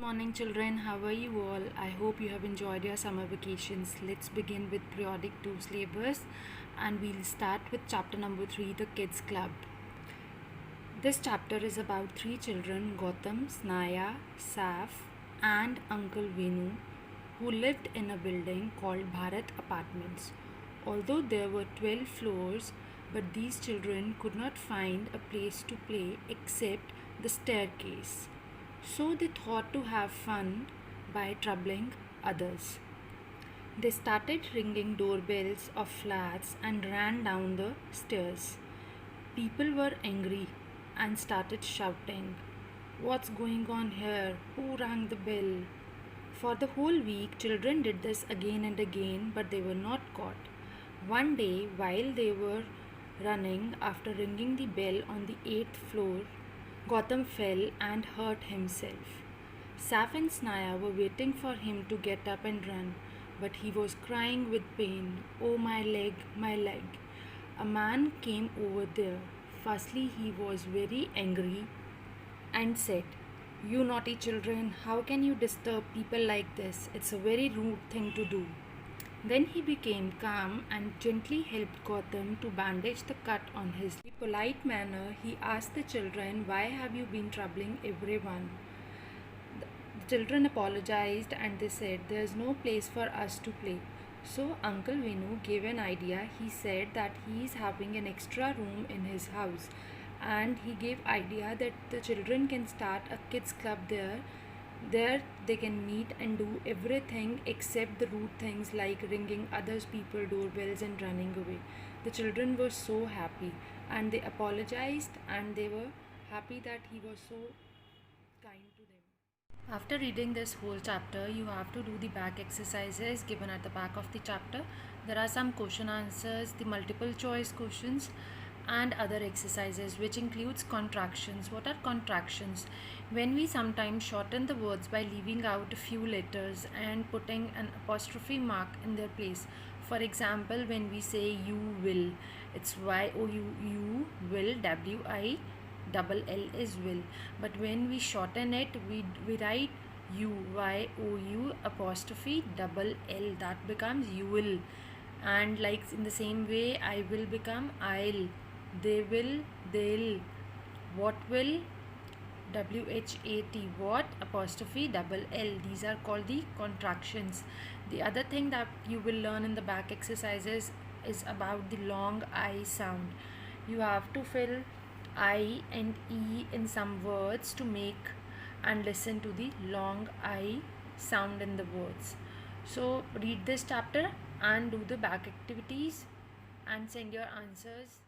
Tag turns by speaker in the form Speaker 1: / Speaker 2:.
Speaker 1: Morning children, how are you all? I hope you have enjoyed your summer vacations. Let's begin with periodic 2 syllabus and we'll start with chapter number 3, the Kids Club. This chapter is about 3 children, Gautam, Snaya, Saf and Uncle Venu, who lived in a building called Bharat Apartments. Although there were 12 floors, but these children could not find a place to play except the staircase. So they thought to have fun by troubling others. They started ringing doorbells of flats and ran down the stairs. People were angry and started shouting, "What's going on here? Who rang the bell?" For the whole week, children did this again and again, but they were not caught. One day, while they were running after ringing the bell on the 8th floor, Gautam fell and hurt himself. Saf and Snaya were waiting for him to get up and run, but he was crying with pain. "Oh, my leg, my leg." A man came over there. Firstly, he was very angry and said, "You naughty children, how can you disturb people like this? It's a very rude thing to do." Then he became calm and gently helped Gautam to bandage the cut on his leg. In a polite manner, he asked the children, "Why have you been troubling everyone?" The children apologized and they said, "There's no place for us to play." So Uncle Venu gave an idea. He said that he is having an extra room in his house, and he gave idea that the children can start a kids club there. There they can meet and do everything except the rude things like ringing others people's doorbells and running away. The children were so happy and they apologized and they were happy that he was so kind to them. After reading this whole chapter, you have to do the back exercises given at the back of the chapter. There are some question answers, the multiple choice questions and other exercises which includes contractions. What are contractions? When we sometimes shorten the words by leaving out a few letters and putting an apostrophe mark in their place. For example, when we say you will, it's you will, WILL is will. But when we shorten it, we write YOU apostrophe double L, that becomes you will. And like in the same way, I will become I'll, they will, they'll, what will, WHAT, what apostrophe double L. These are called the contractions. The other thing that you will learn in the back exercises is about the long I sound. You have to fill I and E in some words to make and listen to the long I sound in the words. So read this chapter and do the back activities and send your answers